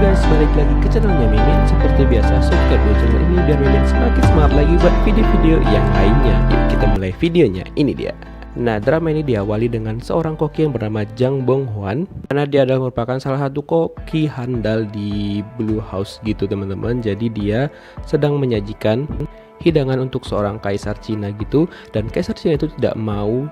guys, balik lagi ke channelnya Mimin. Seperti biasa, subscribe dulu channel ini biar Mimin semakin semangat lagi buat video-video yang lainnya. Yuk kita mulai videonya, ini dia. Nah, drama ini diawali dengan seorang koki yang bernama Jang Bong Hwan, karena dia adalah merupakan salah satu koki handal di Blue House gitu teman-teman. Jadi dia sedang menyajikan hidangan untuk seorang kaisar Cina gitu, dan kaisar Cina itu tidak mau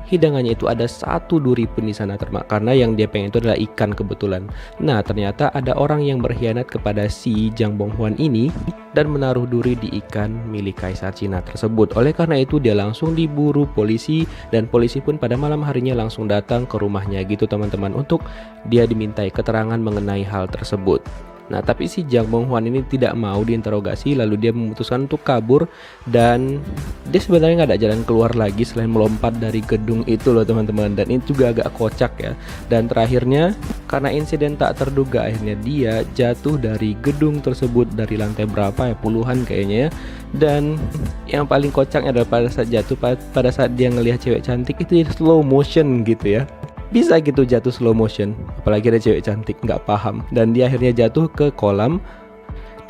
hidangannya itu ada satu duri pun di sana, karena yang dia pengen itu adalah ikan kebetulan. Nah, ternyata ada orang yang berkhianat kepada si Jang Bong Hwan ini dan menaruh duri di ikan milik kaisar Cina tersebut. Oleh karena itu dia langsung diburu polisi, dan polisi pun pada malam harinya langsung datang ke rumahnya gitu teman-teman, untuk dia dimintai keterangan mengenai hal tersebut. Nah, tapi si Jang Bong Hwan ini tidak mau diinterogasi, lalu dia memutuskan untuk kabur, dan dia sebenarnya nggak ada jalan keluar lagi selain melompat dari gedung itu loh teman-teman. Dan itu juga agak kocak ya. Dan terakhirnya karena insiden tak terduga, akhirnya dia jatuh dari gedung tersebut dari lantai berapa ya, puluhan kayaknya ya. Dan yang paling kocaknya adalah pada saat jatuh, pada saat dia ngelihat cewek cantik itu di slow motion gitu ya. Bisa gitu jatuh slow motion, apalagi ada cewek cantik, nggak paham. Dan dia akhirnya jatuh ke kolam,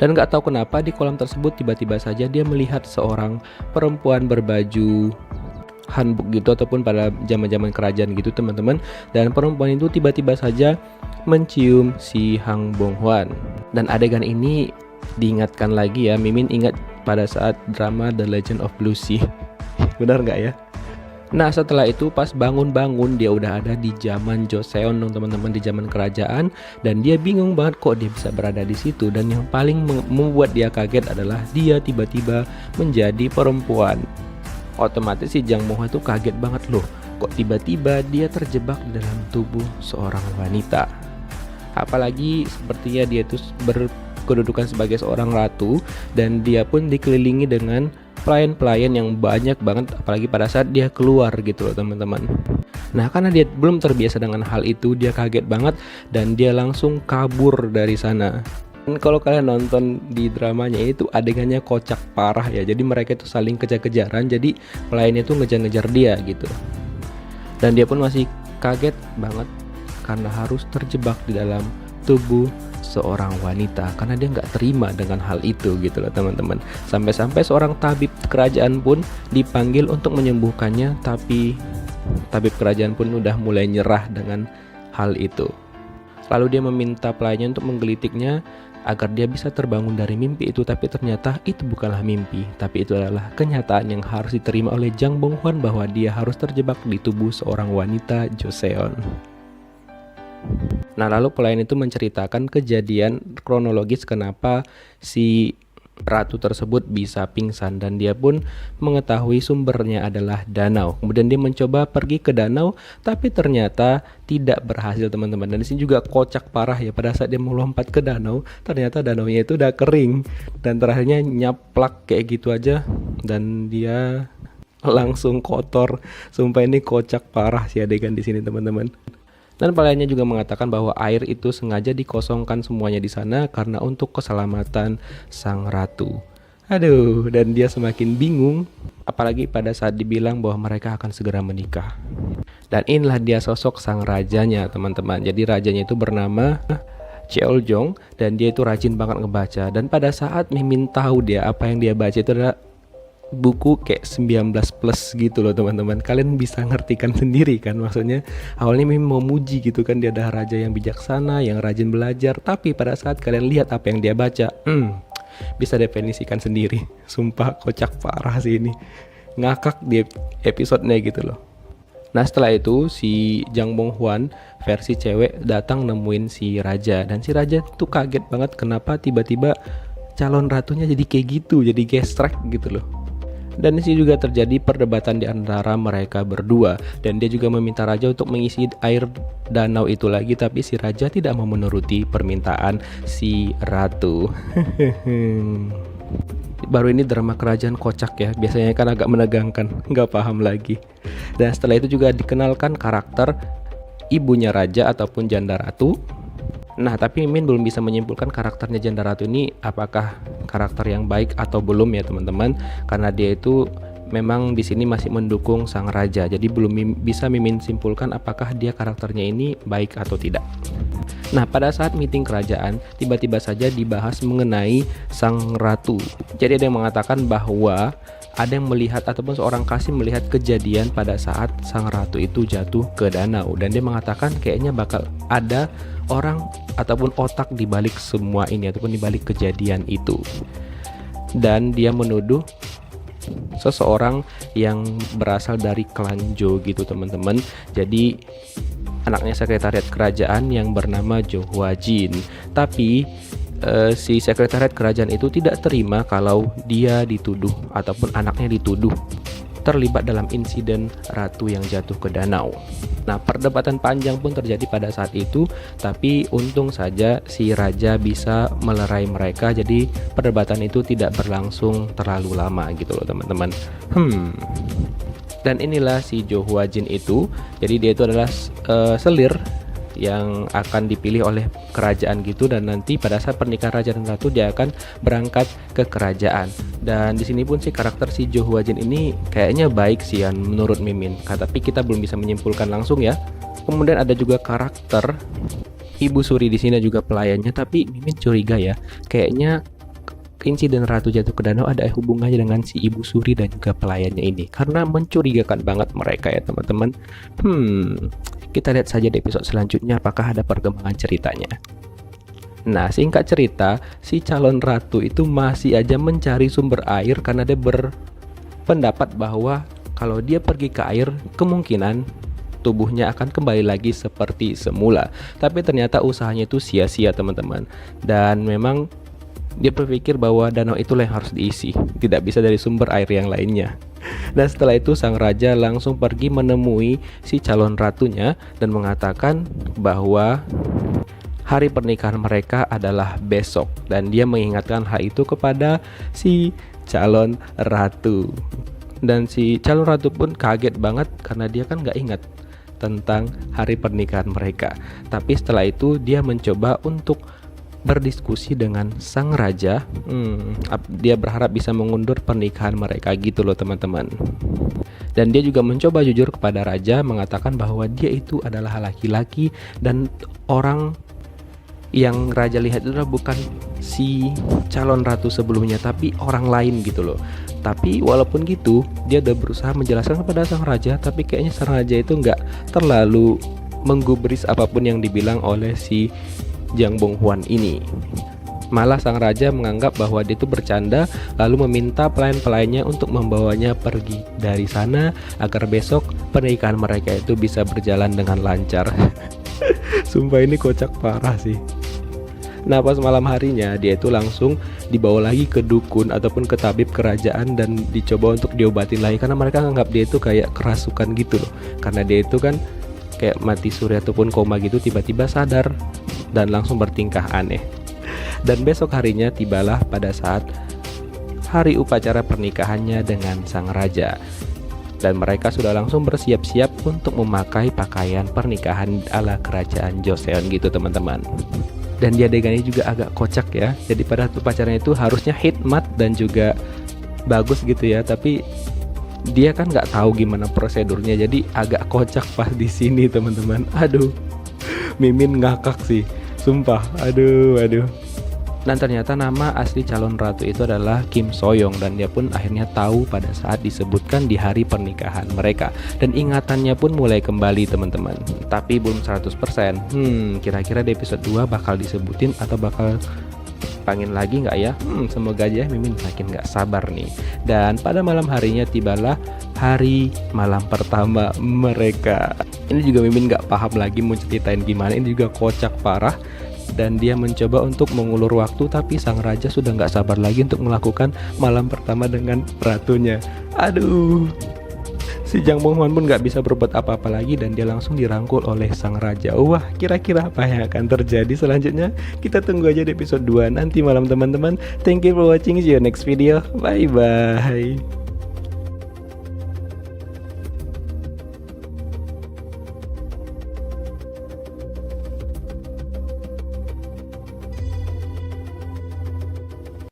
dan nggak tahu kenapa di kolam tersebut tiba-tiba saja dia melihat seorang perempuan berbaju hanbok gitu, ataupun pada zaman-zaman kerajaan gitu teman-teman. Dan perempuan itu tiba-tiba saja mencium si Jang Bong Hwan. Dan adegan ini diingatkan lagi ya, Mimin ingat pada saat drama The Legend of Blue Sea. Benar nggak ya? Nah, setelah itu pas bangun-bangun dia udah ada di zaman Joseon dong teman-teman, di zaman kerajaan, dan dia bingung banget kok dia bisa berada di situ. Dan yang paling membuat dia kaget adalah dia tiba-tiba menjadi perempuan. Otomatis si Jang Bong Hwan itu kaget banget loh, kok tiba-tiba dia terjebak di dalam tubuh seorang wanita. Apalagi sepertinya dia itu berkedudukan sebagai seorang ratu, dan dia pun dikelilingi dengan pelayan-pelayan yang banyak banget, apalagi pada saat dia keluar gitu loh teman-teman. Nah, karena dia belum terbiasa dengan hal itu, dia kaget banget dan dia langsung kabur dari sana. Dan kalau kalian nonton di dramanya itu adegannya kocak parah ya. Jadi mereka itu saling kejar-kejaran, jadi pelayannya itu ngejar-ngejar dia gitu. Dan dia pun masih kaget banget karena harus terjebak di dalam tubuh seorang wanita, karena dia nggak terima dengan hal itu gitu loh teman-teman. Sampai-sampai seorang tabib kerajaan pun dipanggil untuk menyembuhkannya, tapi tabib kerajaan pun udah mulai nyerah dengan hal itu. Lalu dia meminta pelayannya untuk menggelitiknya agar dia bisa terbangun dari mimpi itu, tapi ternyata itu bukanlah mimpi, tapi itu adalah kenyataan yang harus diterima oleh Jang Bong Hwan, bahwa dia harus terjebak di tubuh seorang wanita Joseon. Nah, lalu pelayan itu menceritakan kejadian kronologis kenapa si ratu tersebut bisa pingsan, dan dia pun mengetahui sumbernya adalah danau. Kemudian dia mencoba pergi ke danau, tapi ternyata tidak berhasil teman-teman. Dan di sini juga kocak parah ya, pada saat dia melompat ke danau, ternyata danaunya itu udah kering, dan terakhirnya nyaplak kayak gitu aja, dan dia langsung kotor. Sumpah ini kocak parah sih adegan di sini teman-teman. Dan pelayannya juga mengatakan bahwa air itu sengaja dikosongkan semuanya di sana karena untuk keselamatan sang ratu. Aduh, dan dia semakin bingung, apalagi pada saat dibilang bahwa mereka akan segera menikah. Dan inilah dia sosok sang rajanya teman-teman. Jadi rajanya itu bernama Cheoljong, dan dia itu rajin banget ngebaca. Dan pada saat Mimin tahu dia apa yang dia baca itu adalah buku kayak 19 plus gitu loh teman-teman. Kalian bisa ngertikan sendiri kan, maksudnya awalnya memang mau muji gitu kan, dia adalah raja yang bijaksana, yang rajin belajar. Tapi pada saat kalian lihat apa yang dia baca, bisa definisikan sendiri. Sumpah kocak parah sih ini, ngakak di episodenya gitu loh. Nah, setelah itu si Jang Bong Hwan versi cewek datang nemuin si raja, dan si raja tuh kaget banget kenapa tiba-tiba calon ratunya jadi kayak gitu, jadi gestrek gitu loh. Dan di sini juga terjadi perdebatan di antara mereka berdua, dan dia juga meminta raja untuk mengisi air danau itu lagi, tapi si raja tidak mau menuruti permintaan si ratu. Baru ini drama kerajaan kocak ya, biasanya kan agak menegangkan, nggak paham lagi. Dan setelah itu juga dikenalkan karakter ibunya raja ataupun janda ratu. Nah, tapi Mimin belum bisa menyimpulkan karakternya janda ratu ini apakah karakter yang baik atau belum ya teman-teman, karena dia itu memang di sini masih mendukung sang raja. Jadi belum bisa Mimin simpulkan apakah dia karakternya ini baik atau tidak. Nah, pada saat meeting kerajaan, tiba-tiba saja dibahas mengenai sang ratu. Jadi ada yang mengatakan bahwa ada yang melihat ataupun seorang kasih melihat kejadian pada saat sang ratu itu jatuh ke danau, dan dia mengatakan kayaknya bakal ada orang ataupun otak di balik semua ini ataupun di balik kejadian itu. Dan dia menuduh seseorang yang berasal dari klan Zhou gitu teman-teman. Jadi anaknya sekretariat kerajaan yang bernama Zhou Huajin. Tapi si sekretariat kerajaan itu tidak terima kalau dia dituduh ataupun anaknya dituduh terlibat dalam insiden ratu yang jatuh ke danau. Nah, perdebatan panjang pun terjadi pada saat itu, tapi untung saja si raja bisa melerai mereka, jadi perdebatan itu tidak berlangsung terlalu lama gitu loh teman-teman. Dan inilah si Zhou Huajin itu. Jadi dia itu adalah selir yang akan dipilih oleh kerajaan gitu, dan nanti pada saat pernikahan raja dan ratu dia akan berangkat ke kerajaan. Dan di sini pun si karakter si Zhou Huajin ini kayaknya baik sih ya menurut Mimin. Tapi kita belum bisa menyimpulkan langsung ya. Kemudian ada juga karakter Ibu Suri di sini juga pelayannya, tapi Mimin curiga ya, kayaknya insiden ratu jatuh ke danau ada hubungannya dengan si Ibu Suri dan juga pelayannya ini, karena mencurigakan banget mereka ya teman-teman. Kita lihat saja di episode selanjutnya apakah ada perkembangan ceritanya. Nah, singkat cerita, si calon ratu itu masih aja mencari sumber air karena dia berpendapat bahwa kalau dia pergi ke air, kemungkinan tubuhnya akan kembali lagi seperti semula. Tapi ternyata usahanya itu sia-sia teman-teman. Dan memang dia berpikir bahwa danau itulah yang harus diisi, tidak bisa dari sumber air yang lainnya. Dan setelah itu sang raja langsung pergi menemui si calon ratunya dan mengatakan bahwa hari pernikahan mereka adalah besok, dan dia mengingatkan hal itu kepada si calon ratu. Dan si calon ratu pun kaget banget karena dia kan gak ingat tentang hari pernikahan mereka. Tapi setelah itu dia mencoba untuk berdiskusi dengan sang raja. Dia berharap bisa mengundur pernikahan mereka gitu loh teman-teman. Dan dia juga mencoba jujur kepada raja, mengatakan bahwa dia itu adalah laki-laki dan orang yang raja lihat itu adalah bukan si calon ratu sebelumnya, tapi orang lain gitu loh. Tapi walaupun gitu, dia udah berusaha menjelaskan kepada sang raja, tapi kayaknya sang raja itu nggak terlalu menggubris apapun yang dibilang oleh si Jiang Bonghuan ini. Malah sang raja menganggap bahwa dia itu bercanda, lalu meminta pelayan-pelayannya untuk membawanya pergi dari sana agar besok pernikahan mereka itu bisa berjalan dengan lancar. Sumpah ini kocak parah sih. Nah, pas malam harinya dia itu langsung dibawa lagi ke dukun ataupun ke tabib kerajaan dan dicoba untuk diobatin lagi, karena mereka anggap dia itu kayak kerasukan gitu loh. Karena dia itu kan kayak mati suri ataupun koma gitu, tiba-tiba sadar dan langsung bertingkah aneh. Dan besok harinya tibalah pada saat hari upacara pernikahannya dengan sang raja. Dan mereka sudah langsung bersiap-siap untuk memakai pakaian pernikahan ala kerajaan Joseon gitu teman-teman. Dan di adegan ini juga agak kocak ya. Jadi pada upacaranya itu harusnya hikmat dan juga bagus gitu ya, tapi dia kan nggak tahu gimana prosedurnya, jadi agak kocak pas di sini teman-teman. Aduh, Mimin ngakak sih, sumpah. Aduh. Dan ternyata nama asli calon ratu itu adalah Kim Soyoung, dan dia pun akhirnya tahu pada saat disebutkan di hari pernikahan mereka. Dan ingatannya pun mulai kembali teman-teman. Tapi belum 100%. Kira-kira di episode 2 bakal disebutin atau bakal pengen lagi nggak ya? Semoga aja, Mimin makin nggak sabar nih. Dan pada malam harinya tibalah hari malam pertama mereka. Ini juga Mimin nggak paham lagi mau ceritain gimana. Ini juga kocak parah. Dan dia mencoba untuk mengulur waktu, tapi sang raja sudah nggak sabar lagi untuk melakukan malam pertama dengan ratunya. Aduh, si Jiang Bonghuan pun nggak bisa berbuat apa-apa lagi dan dia langsung dirangkul oleh sang raja. Wah, kira-kira apa yang akan terjadi selanjutnya? Kita tunggu aja di episode 2 nanti malam teman-teman. Thank you for watching, see you next video. Bye bye.